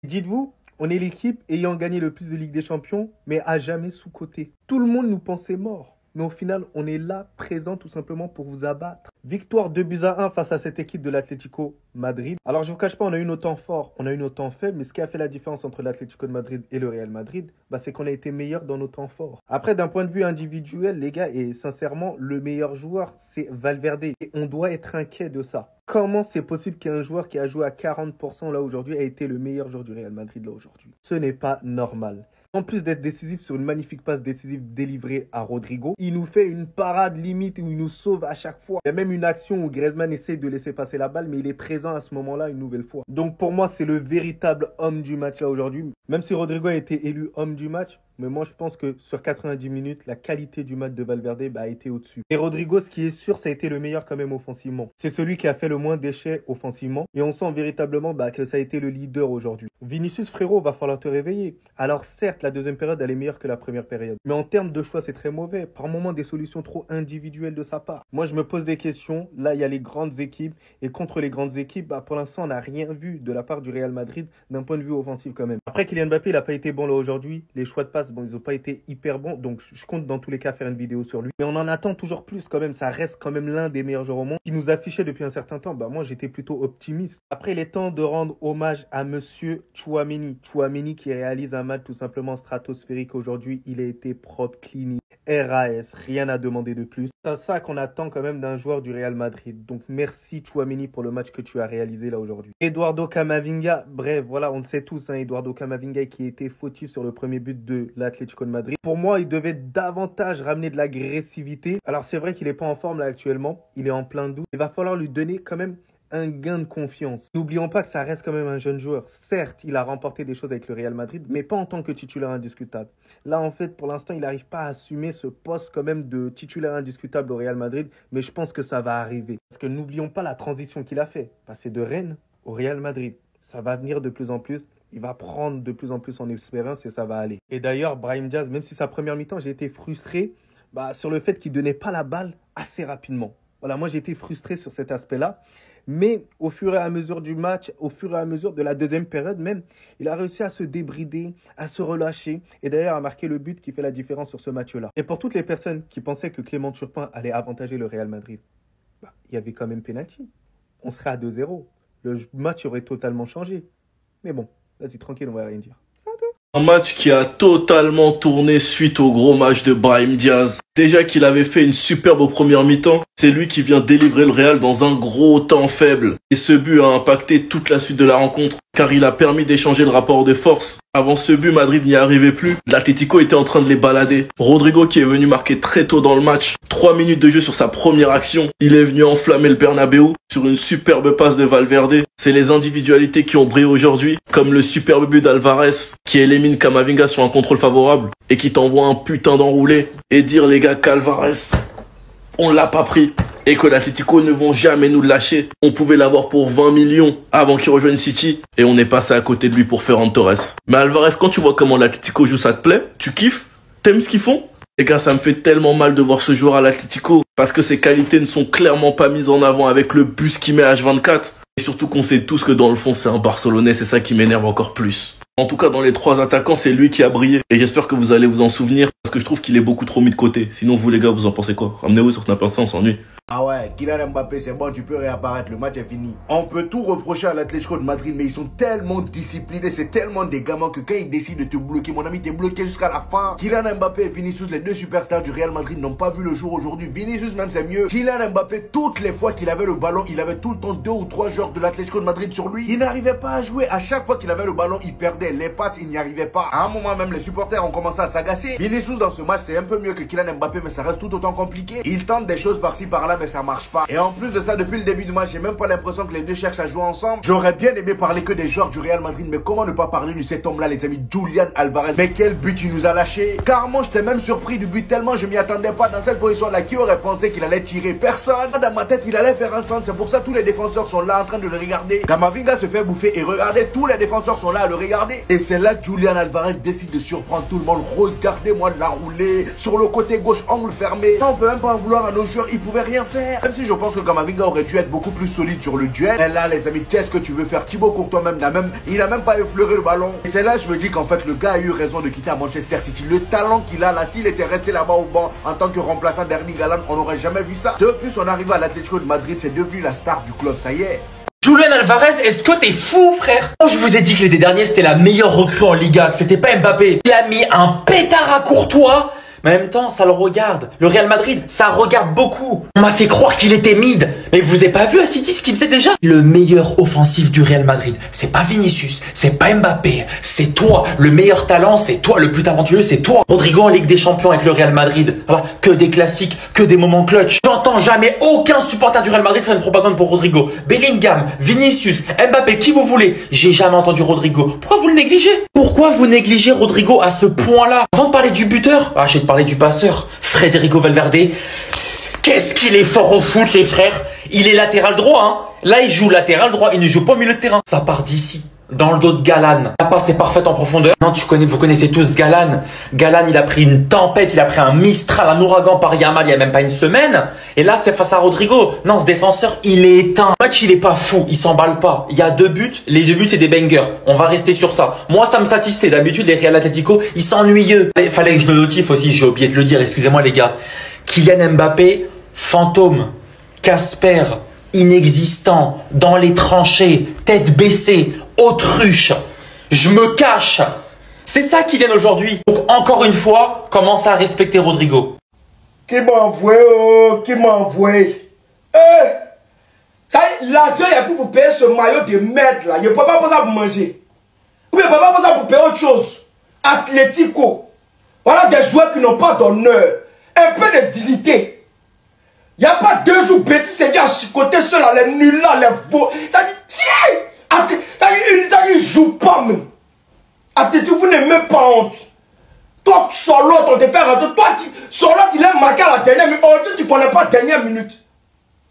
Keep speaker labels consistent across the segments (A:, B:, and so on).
A: Dites-vous, on est l'équipe ayant gagné le plus de Ligue des Champions, mais à jamais sous-coté. Tout le monde nous pensait mort. Mais au final, on est là, présent tout simplement pour vous abattre. Victoire 2-1 face à cette équipe de l'Atlético Madrid. Alors je ne vous cache pas, on a eu nos temps forts, on a eu nos temps faibles. Mais ce qui a fait la différence entre l'Atlético de Madrid et le Real Madrid, c'est qu'on a été meilleur dans nos temps forts. Après, d'un point de vue individuel, les gars, et sincèrement, le meilleur joueur, c'est Valverde. Et on doit être inquiet de ça. Comment c'est possible qu'un joueur qui a joué à 40% là aujourd'hui a été le meilleur joueur du Real Madrid là aujourd'hui? Ce n'est pas normal. En plus d'être décisif sur une magnifique passe décisive délivrée à Rodrigo, il nous fait une parade limite où il nous sauve à chaque fois. Il y a même une action où Griezmann essaie de laisser passer la balle, mais il est présent à ce moment-là une nouvelle fois. Donc pour moi, c'est le véritable homme du match là aujourd'hui. Même si Rodrigo a été élu homme du match, mais moi je pense que sur 90 minutes, la qualité du match de Valverde a été au-dessus. Et Rodrigo, ce qui est sûr, ça a été le meilleur quand même offensivement. C'est celui qui a fait le moins d'échecs offensivement. Et on sent véritablement que ça a été le leader aujourd'hui. Vinicius, frérot, va falloir te réveiller. Alors certes, la deuxième période, elle est meilleure que la première période. Mais en termes de choix, c'est très mauvais. Par moments, des solutions trop individuelles de sa part. Moi, je me pose des questions. Là, il y a les grandes équipes. Et contre les grandes équipes, pour l'instant, on n'a rien vu de la part du Real Madrid d'un point de vue offensif quand même. Après, Kylian Mbappé, il n'a pas été bon là aujourd'hui. Les choix de passe, ils n'ont pas été hyper bons. Donc, je compte dans tous les cas faire une vidéo sur lui. Mais on en attend toujours plus quand même. Ça reste quand même l'un des meilleurs joueurs au monde. Qui nous affichait depuis un certain temps. Moi, j'étais plutôt optimiste. Après, il est temps de rendre hommage à monsieur Tchouaméni. Tchouaméni qui réalise un match tout simplement stratosphérique aujourd'hui. Il a été propre, clinique, RAS, rien à demander de plus. C'est ça qu'on attend quand même d'un joueur du Real Madrid. Donc merci Tchouaméni pour le match que tu as réalisé là aujourd'hui. Eduardo Camavinga, bref, voilà, on le sait tous, Eduardo Camavinga qui était fautif sur le premier but de l'Atlético de Madrid. Pour moi, il devait davantage ramener de l'agressivité. Alors c'est vrai qu'il n'est pas en forme là actuellement, il est en plein doute. Il va falloir lui donner quand même un gain de confiance. N'oublions pas que ça reste quand même un jeune joueur. Certes, il a remporté des choses avec le Real Madrid, mais pas en tant que titulaire indiscutable. Là, en fait, pour l'instant, il n'arrive pas à assumer ce poste quand même de titulaire indiscutable au Real Madrid, mais je pense que ça va arriver. Parce que n'oublions pas la transition qu'il a fait. Passer de Rennes au Real Madrid. Ça va venir de plus en plus. Il va prendre de plus en plus en expérience et ça va aller. Et d'ailleurs, Brahim Diaz, même si sa première mi-temps, j'ai été frustré sur le fait qu'il ne donnait pas la balle assez rapidement. Voilà, moi, j'ai été frustré sur cet aspect-là. Mais au fur et à mesure du match, au fur et à mesure de la deuxième période même, il a réussi à se débrider, à se relâcher et d'ailleurs à marquer le but qui fait la différence sur ce match-là. Et pour toutes les personnes qui pensaient que Clément Turpin allait avantager le Real Madrid, il y avait quand même pénalty. On serait à 2-0. Le match aurait totalement changé. Mais bon, vas-y, tranquille, on va rien dire.
B: Un match qui a totalement tourné suite au gros match de Brahim Diaz. Déjà qu'il avait fait une superbe première mi-temps, c'est lui qui vient délivrer le Real dans un gros temps faible. Et ce but a impacté toute la suite de la rencontre, car il a permis d'échanger le rapport de force. Avant ce but, Madrid n'y arrivait plus. L'Atlético était en train de les balader. Rodrigo qui est venu marquer très tôt dans le match. 3 minutes de jeu sur sa première action. Il est venu enflammer le Bernabéu sur une superbe passe de Valverde. C'est les individualités qui ont brillé aujourd'hui, comme le superbe but d'Alvarez qui élimine Camavinga sur un contrôle favorable et qui t'envoie un putain d'enroulé. Et dire les gars qu'Alvarez, on l'a pas pris. Et que l'Atlético ne vont jamais nous le lâcher. On pouvait l'avoir pour 20 millions avant qu'il rejoigne City. Et on est passé à côté de lui pour Ferran Torres. Mais Alvarez, quand tu vois comment l'Atlético joue, ça te plaît? Tu kiffes? T'aimes ce qu'ils font? Les gars, ça me fait tellement mal de voir ce joueur à l'Atlético. Parce que ses qualités ne sont clairement pas mises en avant avec le bus qu'il met à H24. Et surtout qu'on sait tous que dans le fond, c'est un Barcelonais. C'est ça qui m'énerve encore plus. En tout cas, dans les 3 attaquants, c'est lui qui a brillé. Et j'espère que vous allez vous en souvenir. Parce que je trouve qu'il est beaucoup trop mis de côté. Sinon, vous les gars, vous en pensez quoi? Ramenez-vous sur Snap Insta, on s'ennuie.
C: Ah ouais, Kylian Mbappé, c'est bon, tu peux réapparaître, le match est fini. On peut tout reprocher à l'Atlético de Madrid, mais ils sont tellement disciplinés, c'est tellement des gamins que quand ils décident de te bloquer, mon ami, t'es bloqué jusqu'à la fin. Kylian Mbappé et Vinicius, les deux superstars du Real Madrid, n'ont pas vu le jour aujourd'hui. Vinicius même, c'est mieux. Kylian Mbappé, toutes les fois qu'il avait le ballon, il avait tout le temps 2 ou 3 joueurs de l'Atlético de Madrid sur lui. Il n'arrivait pas à jouer. À chaque fois qu'il avait le ballon, il perdait. Les passes, il n'y arrivait pas. À un moment même, les supporters ont commencé à s'agacer. Vinicius, dans ce match, c'est un peu mieux que Kylian Mbappé, mais ça reste tout autant compliqué. Il tente des choses par-ci, par-là, mais ça marche pas. Et en plus de ça, depuis le début du match, j'ai même pas l'impression que les deux cherchent à jouer ensemble. J'aurais bien aimé parler que des joueurs du Real Madrid, mais comment ne pas parler de cet homme-là, les amis, Julian Alvarez. Mais quel but il nous a lâché. Carrément, j'étais même surpris du but tellement je m'y attendais pas. Dans cette position-là, qui aurait pensé qu'il allait tirer? Personne. Dans ma tête, il allait faire un centre. C'est pour ça que tous les défenseurs sont là en train de le regarder. Camavinga se fait bouffer et regardez, tous les défenseurs sont là à le regarder. Et c'est là que Julian Alvarez décide de surprendre tout le monde. Regardez-moi la rouler sur le côté gauche, angle fermé. On peut même pas en vouloir à nos joueurs, ils pouvaient rien faire. Même si je pense que Kamavinga aurait dû être beaucoup plus solide sur le duel. Et là, les amis, qu'est-ce que tu veux faire? Thibaut Courtois il n'a même pas effleuré le ballon. Et c'est là je me dis qu'en fait, le gars a eu raison de quitter à Manchester City. Le talent qu'il a là, s'il était resté là-bas au banc en tant que remplaçant d'Erling Haaland, on n'aurait jamais vu ça. De plus, on arrive à l'Atlético de Madrid, c'est devenu la star du club, ça y est.
D: Julian Alvarez, est-ce que t'es fou, frère? Quand je vous ai dit que l'été dernier, c'était la meilleure recrue en Liga, que c'était pas Mbappé. Il a mis un pétard à Courtois. Mais en même temps, ça le regarde. Le Real Madrid, ça regarde beaucoup. On m'a fait croire qu'il était mid. Mais vous avez pas vu à City ce qu'il faisait déjà? Le meilleur offensif du Real Madrid, c'est pas Vinicius, c'est pas Mbappé, c'est toi. Le meilleur talent, c'est toi. Le plus talentueux, c'est toi. Rodrigo en Ligue des Champions avec le Real Madrid. Voilà, que des classiques, que des moments clutch. J'entends jamais aucun supporter du Real Madrid faire une propagande pour Rodrigo. Bellingham, Vinicius, Mbappé, qui vous voulez. J'ai jamais entendu Rodrigo. Pourquoi vous le négligez? Pourquoi vous négligez Rodrigo à ce point-là? Avant de parler du buteur, j'ai de parler du passeur, Federico Valverde. Qu'est-ce qu'il est fort au foot, les frères. Il est latéral droit, hein. Là, il joue latéral droit, il ne joue pas au milieu de terrain. Ça part d'ici, dans le dos de Galan. La passe est parfaite en profondeur. Non, vous connaissez tous Galan. Galan, il a pris une tempête, il a pris un Mistral, un ouragan par Yamal il y a même pas une semaine. Et là, c'est face à Rodrigo. Non, ce défenseur, il est éteint. Le match, il est pas fou, il s'emballe pas. Il y a 2 buts. Les 2 buts, c'est des bangers. On va rester sur ça. Moi, ça me satisfait. D'habitude, les Real Atlético, ils sont ennuyeux. Il fallait que je le notifie aussi, j'ai oublié de le dire. Excusez-moi, les gars. Kylian Mbappé, fantôme. Casper, inexistant. Dans les tranchées, tête baissée. Autruche, je me cache. C'est ça qui vient aujourd'hui. Donc encore une fois, commence à respecter Rodrigo.
E: Qui m'a envoyé, oh, qui m'a envoyé. L'argent, il y a plus pour payer ce maillot de merde là. Il ne peut pas ça pour manger. Ou bien il ne peut pas ça pour payer autre chose. Atlético. Voilà des joueurs qui n'ont pas d'honneur. Un peu de dignité. Il n'y a pas 2 jours bêtis, c'est dit à chicoter ceux-là, les nuls là, les beaux. Ça dit, tiens! Il ne joue pas même. Atlético, vous n'avez même pas honte. Toi, sur l'autre, on te fait rentrer. Toi, sur l'autre, il est marqué à la dernière minute. Aujourd'hui, tu ne connais pas la dernière minute.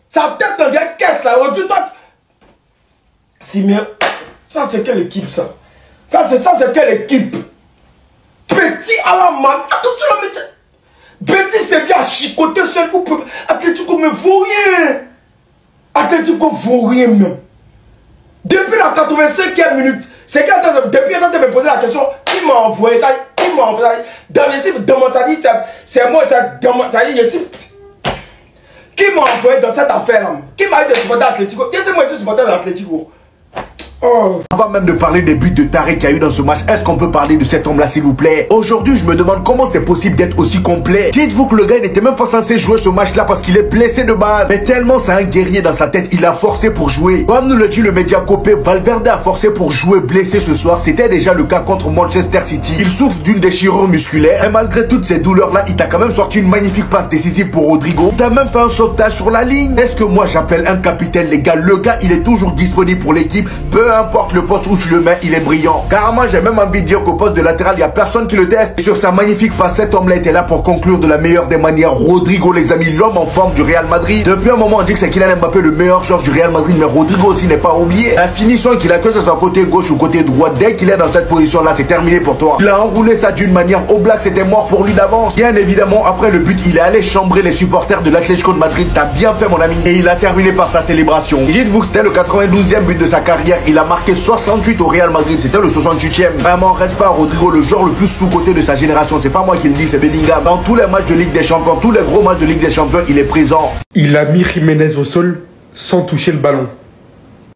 E: Ça peut-être dans une caisse là. Aujourd'hui, toi. Simien, ça c'est quelle équipe ça? Ça c'est quelle équipe? Petit à la main. Attention, petit, c'est bien chicoter seul coup. Atlético ne vaut rien. Atlético vaut rien même. Depuis la 85e minute, c'est depuis quand tu me posé la question, qui m'a envoyé ça? Qui m'a envoyé ça? Dans les cibles, demande ça dit, c'est moi, ça dit, qui m'a envoyé dans cette affaire-là? Qui m'a eu de supporter Atlético? Qu'est-ce que moi je suis supporter d'Atlético?
C: Oh. Avant même de parler des buts de taré qu'il y a eu dans ce match, est-ce qu'on peut parler de cet homme-là, s'il vous plaît? Aujourd'hui, je me demande comment c'est possible d'être aussi complet. Dites-vous que le gars n'était même pas censé jouer ce match-là parce qu'il est blessé de base. Mais tellement c'est un guerrier dans sa tête, il a forcé pour jouer. Comme nous le dit le média Copé, Valverde a forcé pour jouer blessé ce soir. C'était déjà le cas contre Manchester City. Il souffre d'une déchirure musculaire. Et malgré toutes ces douleurs-là, il t'a quand même sorti une magnifique passe décisive pour Rodrigo. T'as même fait un sauvetage sur la ligne. Est-ce que moi j'appelle un capitaine, les gars? Le gars, il est toujours disponible pour l'équipe. Peu importe le poste où tu le mets, il est brillant. Carrément, j'ai même envie de dire qu'au poste de latéral, il n'y a personne qui le teste. Et sur sa magnifique passe, cet homme-là était là pour conclure de la meilleure des manières. Rodrigo, les amis, l'homme en forme du Real Madrid. Depuis un moment, on dit que c'est Kylian Mbappé le meilleur joueur du Real Madrid, mais Rodrigo aussi n'est pas oublié. La finition qu'il a, que ce soit côté gauche ou côté droit, dès qu'il est dans cette position-là, c'est terminé pour toi. Il a enroulé ça d'une manière au black, c'était mort pour lui d'avance. Bien évidemment, après le but, il est allé chambrer les supporters de l'Atlético de Madrid. T'as bien fait, mon ami. Et il a terminé par sa célébration. Dites-vous que c'était le 92e but de sa carrière. Il a marqué 68 au Real Madrid, c'était le 68e. Vraiment, reste pas Rodrigo, le joueur le plus sous-coté de sa génération. C'est pas moi qui le dis, c'est Bellingham. Dans tous les matchs de Ligue des Champions, tous les gros matchs de Ligue des Champions, il est présent.
A: Il a mis Jiménez au sol sans toucher le ballon.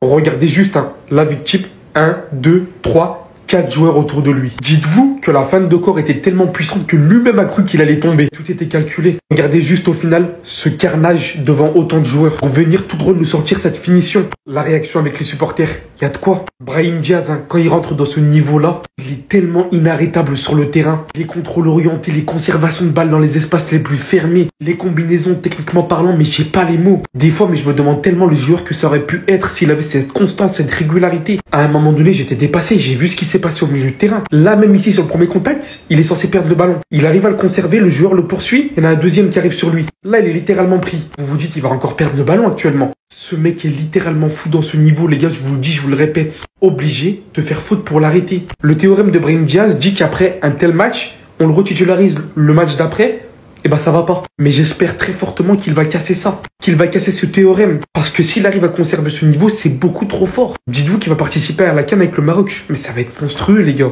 A: Regardez juste la victime. 1, 2, 3, 4 joueurs autour de lui. Dites-vous que la fin de corps était tellement puissante que lui-même a cru qu'il allait tomber. Tout était calculé. Regardez juste au final ce carnage devant autant de joueurs pour venir tout droit nous sortir cette finition. La réaction avec les supporters, il y a de quoi. Brahim Diaz, quand il rentre dans ce niveau-là, il est tellement inarrêtable sur le terrain. Les contrôles orientés, les conservations de balles dans les espaces les plus fermés, les combinaisons techniquement parlant, mais je sais pas les mots. Des fois, mais je me demande tellement le joueur que ça aurait pu être s'il avait cette constance, cette régularité. À un moment donné, j'étais dépassé, j'ai vu ce qui s'est passé au milieu de terrain. Là, même ici, sur le premier contact, il est censé perdre le ballon. Il arrive à le conserver, le joueur le poursuit, il y en a un deuxième qui arrive sur lui. Là, il est littéralement pris. Vous vous dites, il va encore perdre le ballon actuellement. Ce mec est littéralement fou dans ce niveau, les gars, je vous le dis, je vous le répète. Obligé de faire faute pour l'arrêter. Le théorème de Brahim Diaz dit qu'après un tel match, on le retitularise le match d'après
D: eh ben ça va pas. Mais j'espère très fortement qu'il va casser ça, qu'il va casser ce théorème. Parce que s'il arrive à conserver ce niveau, c'est beaucoup trop fort. Dites-vous qu'il va participer à la CAN avec le Maroc. Mais ça va être monstrueux, les gars.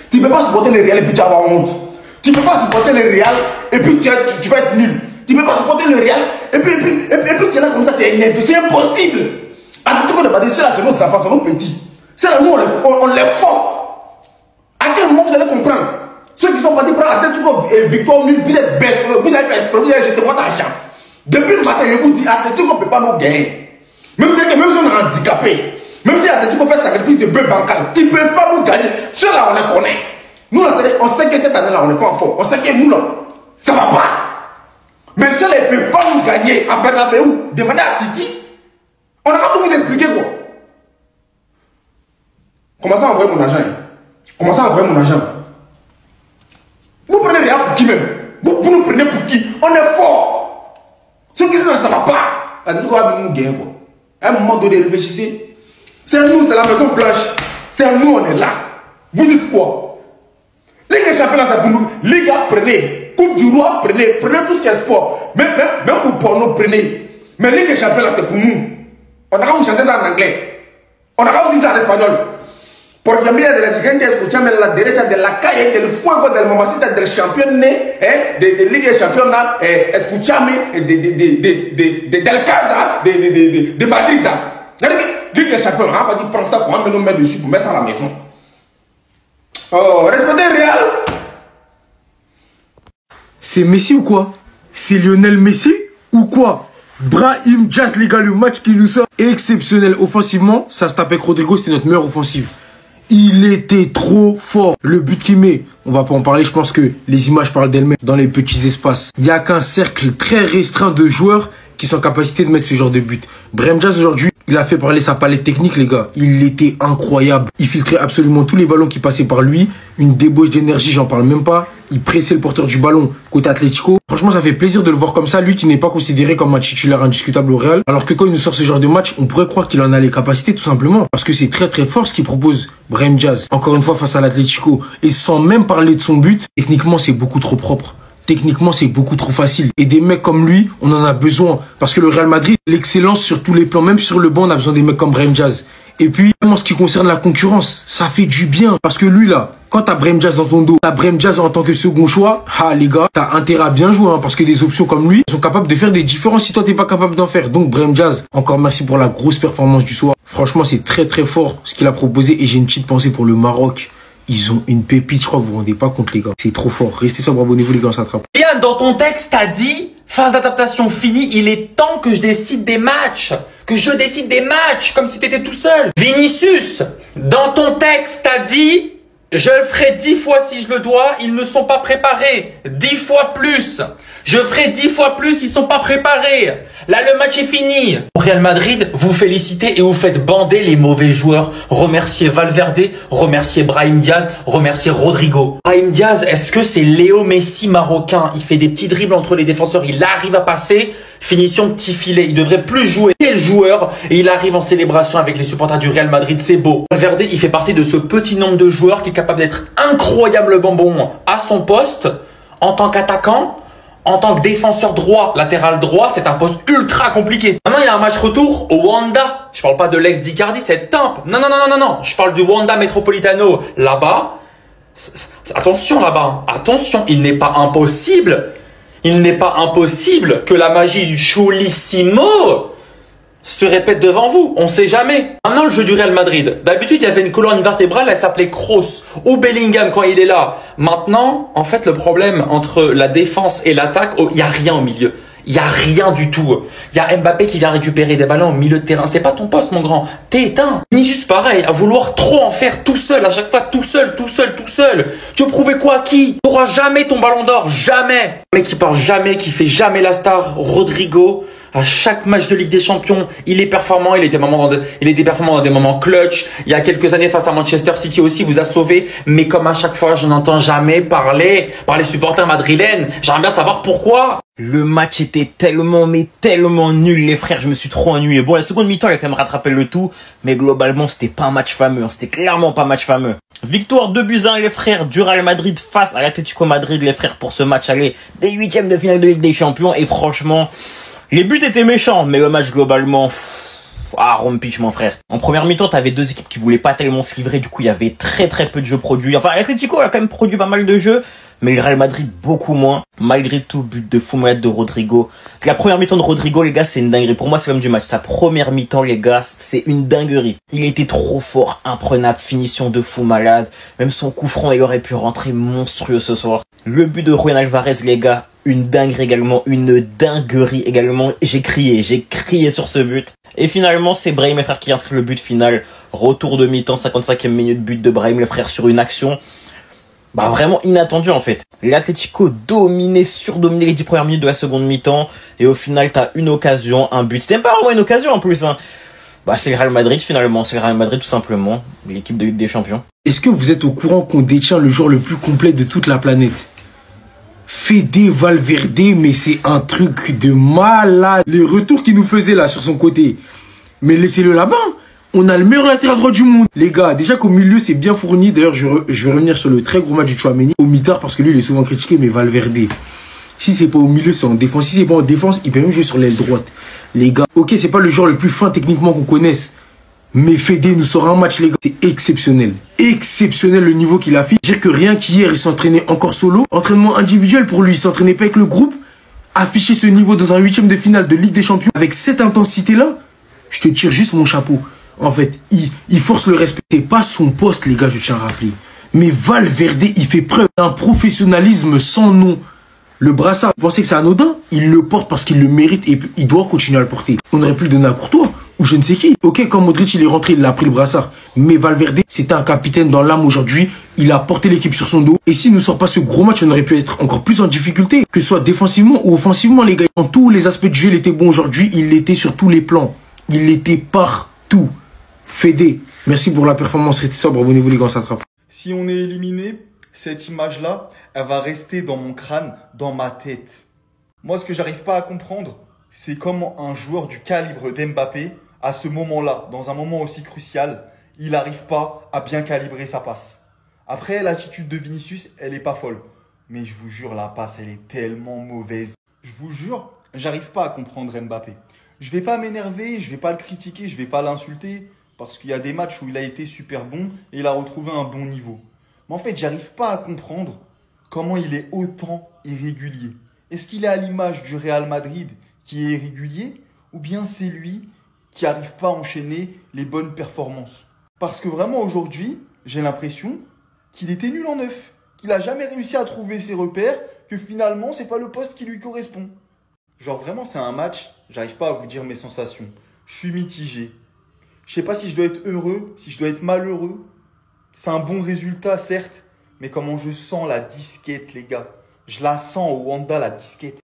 E: Tu peux pas supporter le Real et puis tu vas avoir honte. Tu peux pas supporter le Real et puis tu vas être nul. Tu peux pas supporter le Real et puis tu es là comme ça, tu es énervé. C'est impossible. Atletico de Madrid, c'est là, c'est nos enfants, c'est nos petits. C'est là, nous, on les forme. À quel moment vous allez comprendre? Ceux qui sont partis prendre Atletico et victoire nulle, vous êtes bêtes, vous avez fait exprès, vous avez jeté votre argent. Depuis le matin, je vous dis, Atletico ne peut pas nous gagner. Même si on est handicapé, même si Atletico fait sacrifice de bœuf bancal, ils ne peuvent pas nous gagner. Ceux-là, on les connaît. Nous, on sait que cette année-là, on n'est pas en forme. On sait que nous, là, ça ne va pas. Mais ceux-là, ils ne peuvent pas nous gagner à Bernabeu. Demandez à City. On n'a pas tout vous expliquer, quoi. Commencez à envoyer mon argent. Commencez à envoyer mon argent. Vous prenez rien pour qui même? Vous nous prenez pour qui? On est fort. Ceux qui disent ça ne va pas. Atletico va nous gagner, quoi. À un moment donné, réfléchissez. C'est nous, c'est la Maison Blanche. C'est nous, on est là. Vous dites quoi? Ligue des champions, c'est pour nous. Liga, prenez. Coupe du Roi, prenez. Prenez tout ce qui est sport. Même pour porno, prenez. Mais Ligue des champions, c'est pour nous. On a qu'à vous chanter ça en anglais. On a qu'à vous dire ça en espagnol. Porque mira, de la gente escuchame la derecha de la calle, del fuego, del mamacita, del campeón, de Liga de Champions, escuchame, del Casa, de Madrid. Ligue de Champions, on va dire, prends ça, on va nous mettre dessus pour mettre ça à la maison. Oh, respectez Real.
C: C'est Messi ou quoi? C'est Lionel Messi ou quoi? Brahim Diaz, les gars, le match qui nous sort est exceptionnel. Offensivement, ça se tape avec Rodrigo, c'était notre meilleure offensive. Il était trop fort. Le but qu'il met, on va pas en parler, je pense que les images parlent d'elles-mêmes dans les petits espaces. Il n'y a qu'un cercle très restreint de joueurs qui sont en capacité de mettre ce genre de but. Brahim Diaz aujourd'hui, il a fait parler sa palette technique, les gars. Il était incroyable. Il filtrait absolument tous les ballons qui passaient par lui. Une débauche d'énergie, j'en parle même pas. Il pressait le porteur du ballon côté Atlético. Franchement, ça fait plaisir de le voir comme ça. Lui qui n'est pas considéré comme un titulaire indiscutable au Real. Alors que quand il nous sort ce genre de match, on pourrait croire qu'il en a les capacités tout simplement. Parce que c'est très très fort ce qu'il propose Brahim Diaz. Encore une fois face à l'Atlético. Et sans même parler de son but, techniquement c'est beaucoup trop propre. Techniquement, c'est beaucoup trop facile. Et des mecs comme lui, on en a besoin. Parce que le Real Madrid, l'excellence sur tous les plans, même sur le banc, on a besoin des mecs comme Brahim Diaz. Et puis, même en ce qui concerne la concurrence, ça fait du bien. Parce que lui, là, quand t'as Brahim Diaz dans ton dos, t'as Brahim Diaz en tant que second choix, ah les gars, t'as intérêt à bien jouer. Hein, parce que des options comme lui sont capables de faire des différences si toi, t'es pas capable d'en faire. Donc, Brahim Diaz, encore merci pour la grosse performance du soir. Franchement, c'est très très fort ce qu'il a proposé. Et j'ai une petite pensée pour le Maroc. Ils ont une pépite, je crois que vous vous rendez pas compte les gars. C'est trop fort. Restez sobre, abonnez-vous les gars, on s'attrape.
D: Yann, dans ton texte, t'as dit, phase d'adaptation finie, il est temps que je décide des matchs. Que je décide des matchs, comme si t'étais tout seul. Vinicius, dans ton texte, t'as dit, je le ferai 10 fois si je le dois, ils ne sont pas préparés. 10 fois plus. Je ferai 10 fois plus, ils sont pas préparés. Là, le match est fini. Au Real Madrid, vous félicitez et vous faites bander les mauvais joueurs. Remerciez Valverde, remerciez Brahim Diaz, remerciez Rodrigo. Brahim Diaz, est-ce que c'est Léo Messi marocain? Il fait des petits dribbles entre les défenseurs, il arrive à passer. Finition petit filet, il devrait plus jouer. Quel joueur? Et il arrive en célébration avec les supporters du Real Madrid, c'est beau. Valverde, il fait partie de ce petit nombre de joueurs qui est capable d'être incroyablement bon à son poste, en tant qu'attaquant, en tant que défenseur droit, latéral droit, c'est un poste ultra compliqué. Maintenant, il y a un match retour au Wanda. Je parle pas de l'ex d'Icardi, c'est Timp. Non. Je parle du Wanda Metropolitano. Là-bas, attention là-bas. Attention, il n'est pas impossible. Il n'est pas impossible que la magie du Cholissimo se répète devant vous. On sait jamais. Maintenant, le jeu du Real Madrid. D'habitude, il y avait une colonne vertébrale, elle s'appelait Kroos ou Bellingham quand il est là. Maintenant, en fait, le problème entre la défense et l'attaque, il n'y a rien au milieu. Il n'y a rien du tout. Il y a Mbappé qui vient récupérer des ballons au milieu de terrain. C'est pas ton poste, mon grand. T'es éteint. Vinicius, pareil, à vouloir trop en faire tout seul, à chaque fois tout seul. Tu veux prouver quoi à qui? Tu n'auras jamais ton ballon d'or. Jamais. Le mec qui parle jamais, qui fait jamais la star, Rodrigo. À chaque match de Ligue des Champions, il est performant. Il était performant dans des moments clutch. Il y a quelques années face à Manchester City aussi, vous a sauvé. Mais comme à chaque fois, je n'entends jamais parler par les supporters madrilènes. J'aimerais bien savoir pourquoi.
F: Le match était tellement nul, les frères. Je me suis trop ennuyé. Bon, la seconde mi-temps, il a quand même rattrapé le tout. Mais globalement, c'était pas un match fameux. C'était clairement pas un match fameux. Victoire 2-1 les frères du Real Madrid face à l'Atlético Madrid les frères pour ce match aller des 8e de finale de Ligue des Champions. Et franchement, les buts étaient méchants, mais le match globalement... Rompiche mon frère. En première mi-temps, t'avais deux équipes qui voulaient pas tellement se livrer, du coup il y avait très peu de jeux produits. Enfin, l'Atlético a quand même produit pas mal de jeux, mais le Real Madrid beaucoup moins. Malgré tout, but de Foumalade de Rodrigo. La première mi-temps de Rodrigo, les gars, c'est une dinguerie. Pour moi, c'est l'homme du match. Sa première mi-temps, les gars, c'est une dinguerie. Il était trop fort, imprenable, finition de fou malade. Même son coup franc, il aurait pu rentrer monstrueux ce soir. Le but de Juan Alvarez, les gars, une dinguerie également, une dinguerie également. J'ai crié sur ce but. Et finalement, c'est Brahim, les frères, qui inscrit le but final. Retour de mi-temps, 55e minute, but de Brahim, les frères, sur une action vraiment inattendu en fait. L'Atlético surdominé les 10 premières minutes de la seconde mi-temps. Et au final, t'as une occasion, un but. C'était même pas vraiment une occasion en plus. C'est le Real Madrid finalement. C'est le Real Madrid tout simplement. L'équipe de Ligue des Champions.
E: Est-ce que vous êtes au courant qu'on détient le joueur le plus complet de toute la planète? Fede Valverde, mais c'est un truc de malade. Les retours qu'il nous faisait là sur son côté. Mais laissez-le là-bas. On a le meilleur latéral droit du monde. Les gars, déjà qu'au milieu, c'est bien fourni. D'ailleurs, je vais revenir sur le très gros match du Tchouaméni. Au mitard, parce que lui, il est souvent critiqué, mais Valverde. Si c'est pas au milieu, c'est en défense. Si c'est pas en défense, il peut même jouer sur l'aile droite. Les gars, ok, c'est pas le joueur le plus fin techniquement qu'on connaisse. Mais Fede nous sort un match, les gars. C'est exceptionnel. Exceptionnel le niveau qu'il a fait. Dire que rien qu'hier, il s'entraînait encore solo. Entraînement individuel pour lui. Il s'entraînait pas avec le groupe. Afficher ce niveau dans un 8e de finale de Ligue des Champions. Avec cette intensité-là, je te tire juste mon chapeau. En fait, il force le respect. C'est pas son poste, les gars, je tiens à rappeler. Mais Valverde, il fait preuve d'un professionnalisme sans nom. Le brassard, vous pensez que c'est anodin? Il le porte parce qu'il le mérite et il doit continuer à le porter. On aurait pu le donner à Courtois ou je ne sais qui. Ok, quand Modric il est rentré, il a pris le brassard. Mais Valverde, c'était un capitaine dans l'âme aujourd'hui. Il a porté l'équipe sur son dos. Et s'il ne sort pas ce gros match, on aurait pu être encore plus en difficulté. Que ce soit défensivement ou offensivement, les gars. Dans tous les aspects du jeu, il était bon aujourd'hui. Il l'était sur tous les plans. Il était partout. Fede, merci pour la performance. Restez sobre, abonnez-vous les gars, on s'attrape.
G: Si on est éliminé, cette image-là, elle va rester dans mon crâne, dans ma tête. Moi, ce que j'arrive pas à comprendre, c'est comment un joueur du calibre d'Mbappé, à ce moment-là, dans un moment aussi crucial, il n'arrive pas à bien calibrer sa passe. Après, l'attitude de Vinicius, elle est pas folle. Mais je vous jure, la passe, elle est tellement mauvaise. Je vous jure, j'arrive pas à comprendre Mbappé. Je vais pas m'énerver, je vais pas le critiquer, je vais pas l'insulter. Parce qu'il y a des matchs où il a été super bon et il a retrouvé un bon niveau. Mais en fait, j'arrive pas à comprendre comment il est autant irrégulier. Est-ce qu'il est à l'image du Real Madrid qui est irrégulier ou bien c'est lui qui n'arrive pas à enchaîner les bonnes performances? Parce que vraiment aujourd'hui, j'ai l'impression qu'il était nul en neuf, qu'il n'a jamais réussi à trouver ses repères, que finalement, c'est pas le poste qui lui correspond. Genre vraiment, c'est un match, j'arrive pas à vous dire mes sensations. Je suis mitigé. Je sais pas si je dois être heureux, si je dois être malheureux. C'est un bon résultat, certes, mais comment je sens la disquette, les gars. Je la sens au Wanda, la disquette.